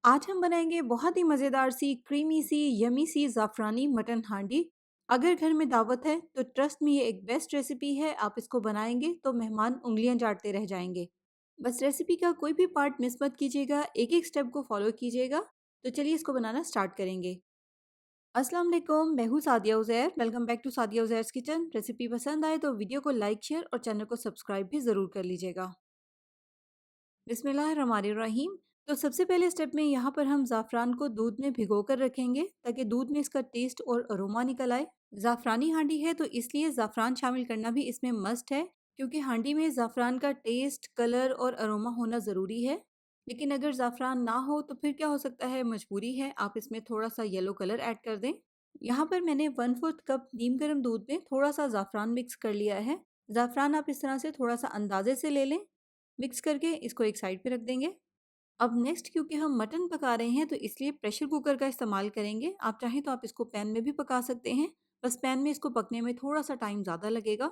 आज हम बनाएंगे बहुत ही मज़ेदार सी क्रीमी सी यमी सी ज़ाफ़रानी मटन हांडी। अगर घर में दावत है तो ट्रस्ट में ये एक बेस्ट रेसिपी है। आप इसको बनाएंगे तो मेहमान उंगलियां चाटते रह जाएंगे। बस रेसिपी का कोई भी पार्ट मिस मत कीजिएगा, एक एक स्टेप को फॉलो कीजिएगा। तो चलिए इसको बनाना स्टार्ट करेंगे। अस्सलाम वालेकुम, मैं हूँ Sadia Uzair. Welcome back to Sadia Uzair's kitchen. Recipe पसंद आए तो वीडियो को लाइक शेयर और चैनल को सब्सक्राइब भी ज़रूर कर लीजिएगा। बिस्मिल्लाहिर्रहमानिर्रहीम। तो सबसे पहले स्टेप में यहाँ पर हम ज़ाफ़रान को दूध में भिगो कर रखेंगे ताकि दूध में इसका टेस्ट और अरोमा निकल आए। ज़ाफ़रानी हांडी है तो इसलिए ज़ाफ़रान शामिल करना भी इसमें मस्ट है, क्योंकि हांडी में ज़ाफ़रान का टेस्ट, कलर और अरोमा होना ज़रूरी है। लेकिन अगर ज़ाफ़रान ना हो तो फिर क्या हो सकता है, मजबूरी है, आप इसमें थोड़ा सा येलो कलर ऐड कर दें। यहाँ पर मैंने 1/4 कप नीम गर्म दूध में थोड़ा सा ज़ाफ़रान मिक्स कर लिया है। ज़ाफ़रान आप इस तरह से थोड़ा सा अंदाजे से ले लें। मिक्स करके इसको एक साइड पे रख देंगे। अब नेक्स्ट, क्योंकि हम मटन पका रहे हैं तो इसलिए प्रेशर कुकर का इस्तेमाल करेंगे। आप चाहें तो आप इसको पैन में भी पका सकते हैं, बस पैन में इसको पकने में थोड़ा सा टाइम ज़्यादा लगेगा।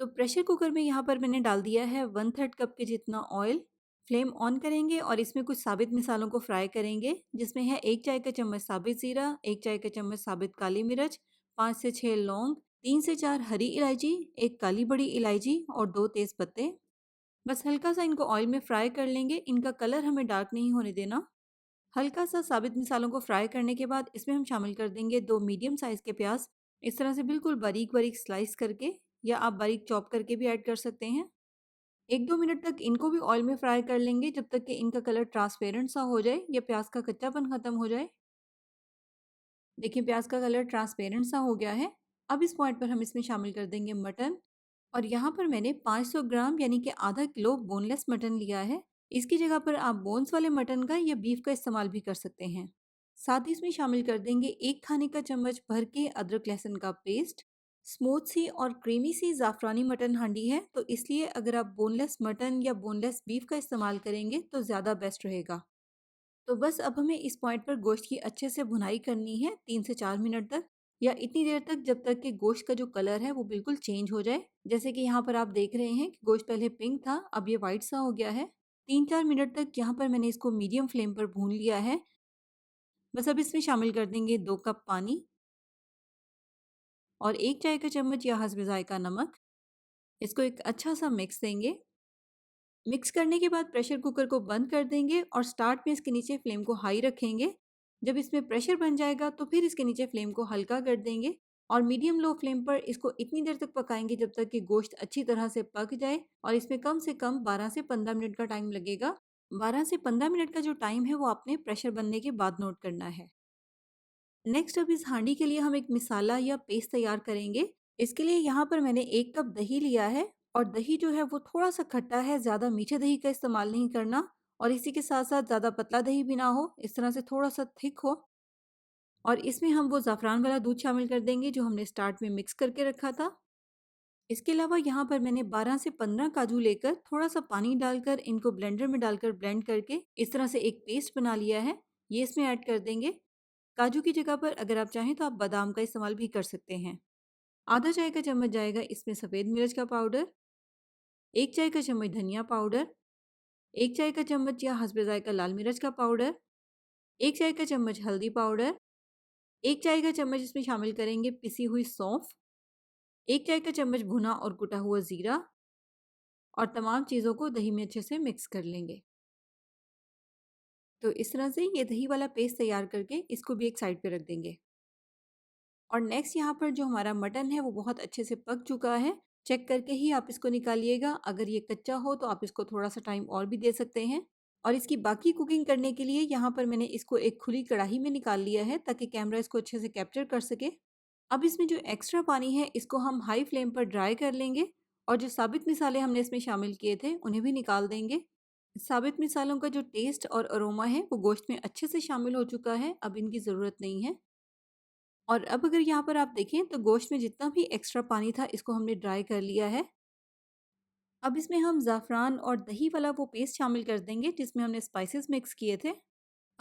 तो प्रेशर कुकर में यहाँ पर मैंने डाल दिया है 1/3 कप के जितना ऑयल। फ्लेम ऑन करेंगे और इसमें कुछ साबित मिसालों को फ्राई करेंगे, जिसमें है 1 चाय का चम्मच साबित ज़ीरा, 1 चाय का चम्मच साबित काली मिर्च, 5 से 6 लौंग, 3 से 4 हरी इलायची, 1 काली बड़ी इलायची और 2 तेज़ पत्ते। बस हल्का सा इनको ऑयल में फ्राई कर लेंगे, इनका कलर हमें डार्क नहीं होने देना। हल्का सा साबित मिसालों को फ्राई करने के बाद इसमें हम शामिल कर देंगे 2 मीडियम साइज़ के प्याज। इस तरह से बिल्कुल बारीक-बारीक स्लाइस करके, या आप बारीक चॉप करके भी ऐड कर सकते हैं। 1-2 मिनट तक इनको भी ऑयल में फ्राई कर लेंगे, जब तक कि इनका कलर ट्रांसपेरेंट सा हो जाए या प्याज का कच्चापन खत्म हो जाए। देखिए प्याज का कलर ट्रांसपेरेंट सा हो गया है। अब इस पॉइंट पर हम इसमें शामिल कर देंगे मटन। और यहाँ पर मैंने 500 ग्राम यानी कि आधा किलो बोनलेस मटन लिया है। इसकी जगह पर आप बोन्स वाले मटन का या बीफ का इस्तेमाल भी कर सकते हैं। साथ ही इसमें शामिल कर देंगे 1 खाने का चम्मच भर के अदरक लहसुन का पेस्ट। स्मूथ सी और क्रीमी सी ज़ाफ़रानी मटन हांडी है तो इसलिए अगर आप बोनलेस मटन या बोनलेस बीफ का इस्तेमाल करेंगे तो ज़्यादा बेस्ट रहेगा। तो बस अब हमें इस पॉइंट पर गोश्त की अच्छे से भुनाई करनी है 3 से 4 मिनट तक, या इतनी देर तक जब तक कि गोश्त का जो कलर है वो बिल्कुल चेंज हो जाए। जैसे कि यहाँ पर आप देख रहे हैं कि गोश्त पहले पिंक था, अब ये वाइट सा हो गया है। 3-4 मिनट तक यहाँ पर मैंने इसको मीडियम फ्लेम पर भून लिया है। बस अब इसमें शामिल कर देंगे 2 कप पानी और 1 चाय का चम्मच या हस्ब ज़ायक़ा नमक। इसको एक अच्छा सा मिक्स देंगे। मिक्स करने के बाद प्रेशर कुकर को बंद कर देंगे और स्टार्ट में इसके नीचे फ्लेम को हाई रखेंगे। जब इसमें प्रेशर बन जाएगा तो फिर इसके नीचे फ्लेम को हल्का कर देंगे और मीडियम लो फ्लेम पर इसको इतनी देर तक पकाएंगे जब तक कि गोश्त अच्छी तरह से पक जाए। और इसमें कम से कम 12 से 15 मिनट का टाइम लगेगा। 12 से 15 मिनट का जो टाइम है वो आपने प्रेशर बनने के बाद नोट करना है। नेक्स्ट, अब इस हांडी के लिए हम एक मिसाला या पेस्ट तैयार करेंगे। इसके लिए यहाँ पर मैंने 1 कप दही लिया है और दही जो है वो थोड़ा सा खट्टा है, ज़्यादा मीठे दही का इस्तेमाल नहीं करना। और इसी के साथ साथ ज़्यादा पतला दही भी ना हो, इस तरह से थोड़ा सा थिक हो। और इसमें हम वो ज़ाफ़रान वाला दूध शामिल कर देंगे जो हमने स्टार्ट में मिक्स करके रखा था। इसके अलावा यहाँ पर मैंने 12 से 15 काजू लेकर थोड़ा सा पानी डालकर इनको ब्लेंडर में डालकर ब्लेंड करके इस तरह से एक पेस्ट बना लिया है। ये इसमें ऐड कर देंगे। काजू की जगह पर अगर आप चाहें तो आप बादाम का इस्तेमाल भी कर सकते हैं। आधा चाय का चम्मच जाएगा इसमें सफ़ेद मिर्च का पाउडर, 1 चाय का चम्मच धनिया पाउडर, 1 चाय का चम्मच या हस्बे ज़ायक़ा लाल मिर्च का पाउडर, 1 चाय का चम्मच हल्दी पाउडर, 1 चाय का चम्मच इसमें शामिल करेंगे पिसी हुई सौंफ, 1 चाय का चम्मच भुना और कुटा हुआ ज़ीरा। और तमाम चीज़ों को दही में अच्छे से मिक्स कर लेंगे। तो इस तरह से ये दही वाला पेस्ट तैयार करके इसको भी एक साइड पे रख देंगे। और नेक्स्ट, यहाँ पर जो हमारा मटन है वो बहुत अच्छे से पक चुका है। चेक करके ही आप इसको निकालिएगा। अगर ये कच्चा हो तो आप इसको थोड़ा सा टाइम और भी दे सकते हैं। और इसकी बाकी कुकिंग करने के लिए यहाँ पर मैंने इसको एक खुली कढ़ाई में निकाल लिया है ताकि कैमरा इसको अच्छे से कैप्चर कर सके। अब इसमें जो एक्स्ट्रा पानी है इसको हम हाई फ्लेम पर ड्राई कर लेंगे और जो साबित मिसाले हमने इसमें शामिल किए थे उन्हें भी निकाल देंगे। साबित मिसालों का जो टेस्ट और अरोमा है वो गोश्त में अच्छे से शामिल हो चुका है, अब इनकी ज़रूरत नहीं है। और अब अगर यहाँ पर आप देखें तो गोश्त में जितना भी एक्स्ट्रा पानी था इसको हमने ड्राई कर लिया है। अब इसमें हम ज़ाफ़रान और दही वाला वो पेस्ट शामिल कर देंगे जिसमें हमने स्पाइसेस मिक्स किए थे।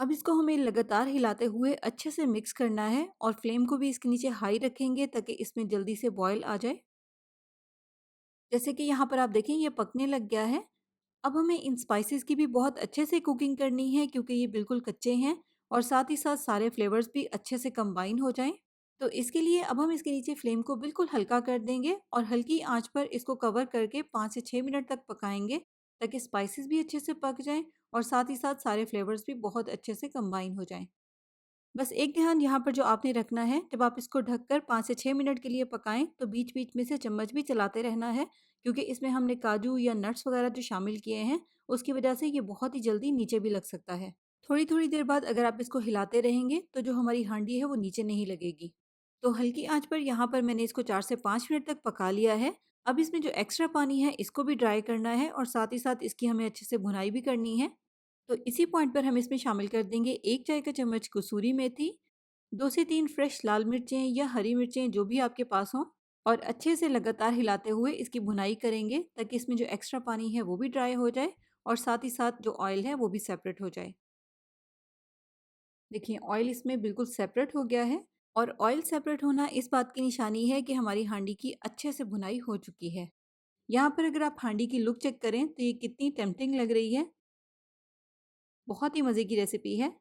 अब इसको हमें लगातार हिलाते हुए अच्छे से मिक्स करना है और फ्लेम को भी इसके नीचे हाई रखेंगे ताकि इसमें जल्दी से बॉयल आ जाए। जैसे कि यहाँ पर आप देखें ये पकने लग गया है। अब हमें इन स्पाइसेस की भी बहुत अच्छे से कुकिंग करनी है क्योंकि ये बिल्कुल कच्चे हैं और साथ ही साथ सारे फ्लेवर्स भी अच्छे से कंबाइन हो जाएं। तो इसके लिए अब हम इसके नीचे फ्लेम को बिल्कुल हल्का कर देंगे और हल्की आंच पर इसको कवर करके 5 से 6 मिनट तक पकाएंगे ताकि स्पाइसेस भी अच्छे से पक जाएं और साथ ही साथ सारे फ्लेवर्स भी बहुत अच्छे से कंबाइन हो जाएं। बस एक ध्यान यहाँ पर जो आपने रखना है, जब आप इसको ढककर 5 से 6 मिनट के लिए पकाएं तो बीच-बीच में से चम्मच भी चलाते रहना है क्योंकि इसमें हमने काजू या नट्स वगैरह जो शामिल किए हैं, उसकी वजह से ये बहुत ही जल्दी नीचे भी लग सकता है। थोड़ी-थोड़ी देर बाद अगर आप इसको हिलाते रहेंगे तो जो हमारी हांडी है वो नीचे नहीं लगेगी। तो हल्की आंच पर यहाँ पर मैंने इसको 4 से 5 मिनट तक पका लिया है। अब इसमें जो एक्स्ट्रा पानी है इसको भी ड्राई करना है और साथ ही साथ इसकी हमें अच्छे से भुनाई भी करनी है। तो इसी पॉइंट पर हम इसमें शामिल कर देंगे 1 चाय का चम्मच कसूरी मेथी, 2 से 3 फ्रेश लाल मिर्चें या हरी मिर्चें जो भी आपके पास हों और अच्छे से लगातार हिलाते हुए इसकी भुनाई करेंगे ताकि इसमें जो एक्स्ट्रा पानी है वो भी ड्राई हो जाए और साथ ही साथ जो ऑयल है वो भी सेपरेट हो जाए। देखिए ऑयल इसमें बिल्कुल सेपरेट हो गया है और ऑयल सेपरेट होना इस बात की निशानी है कि हमारी हांडी की अच्छे से भुनाई हो चुकी है। यहाँ पर अगर आप हांडी की लुक चेक करें तो ये कितनी टेम्पटिंग लग रही है। बहुत ही मज़े की रेसिपी है।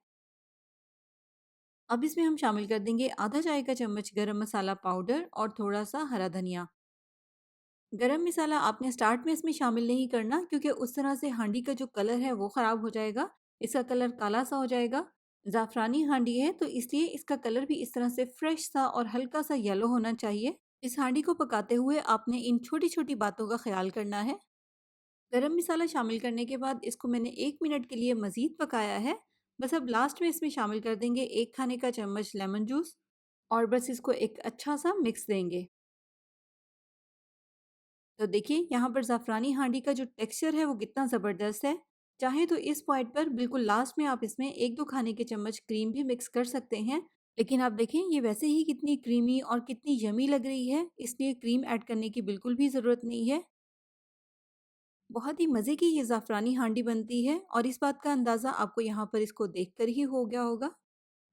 अब इसमें हम शामिल कर देंगे आधा चाय का चम्मच गरम मसाला पाउडर और थोड़ा सा हरा धनिया। गरम मसाला आपने स्टार्ट में इसमें शामिल नहीं करना क्योंकि उस तरह से हांडी का जो कलर है वो ख़राब हो जाएगा, इसका कलर काला सा हो जाएगा। ज़ाफ़रानी हांडी है तो इसलिए इसका कलर भी इस तरह से फ्रेश सा और हल्का सा येलो होना चाहिए। इस हांडी को पकाते हुए आपने इन छोटी-छोटी बातों का ख़्याल करना है। गरम मसाला शामिल करने के बाद इसको मैंने 1 मिनट के लिए मज़ीद पकाया है। बस अब लास्ट में इसमें शामिल कर देंगे 1 खाने का चम्मच लेमन जूस और बस इसको एक अच्छा-सा मिक्स देंगे। तो देखिए यहाँ पर ज़ाफ़रानी हांडी का जो टेक्सचर है वो कितना ज़बरदस्त है। चाहे तो इस पॉइंट पर बिल्कुल लास्ट में आप इसमें 1-2 खाने के चम्मच क्रीम भी मिक्स कर सकते हैं। लेकिन आप देखें ये वैसे ही कितनी क्रीमी और कितनी यम्मी लग रही है, इसलिए क्रीम ऐड करने की बिल्कुल भी ज़रूरत नहीं है। बहुत ही मज़े की ये ज़ाफ़रानी हांडी बनती है और इस बात का अंदाज़ा आपको यहाँ पर इसको देखकर ही हो गया होगा।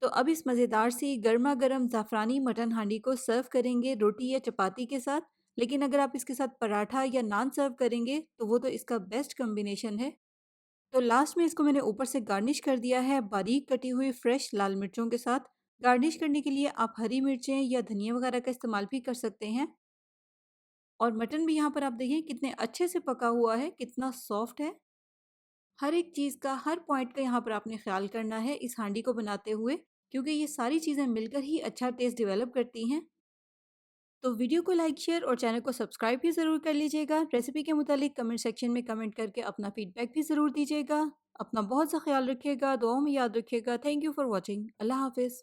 तो अब इस मज़ेदार सी गर्मा-गर्म ज़ाफ़रानी मटन हांडी को सर्व करेंगे रोटी या चपाती के साथ। लेकिन अगर आप इसके साथ पराठा या नान सर्व करेंगे तो वो तो इसका बेस्ट कॉम्बिनेशन है। तो लास्ट में इसको मैंने ऊपर से गार्निश कर दिया है बारीक कटी हुई फ्रेश लाल मिर्चों के साथ। गार्निश करने के लिए आप हरी मिर्चें या धनिया वगैरह का इस्तेमाल भी कर सकते हैं। और मटन भी यहाँ पर आप देखिए कितने अच्छे से पका हुआ है, कितना सॉफ्ट है। हर एक चीज़ का, हर पॉइंट का यहाँ पर आपने ख़्याल करना है इस हांडी को बनाते हुए क्योंकि ये सारी चीज़ें मिलकर ही अच्छा टेस्ट डेवलप करती हैं। तो वीडियो को लाइक, शेयर और चैनल को सब्सक्राइब भी ज़रूर कर लीजिएगा। रेसिपी के मुतालिक कमेंट सेक्शन में कमेंट करके अपना फीडबैक भी ज़रूर दीजिएगा। अपना बहुत सा ख्याल रखिएगा, दुआओं में याद रखिएगा। Thank you for watching. Allah हाफ़िज़।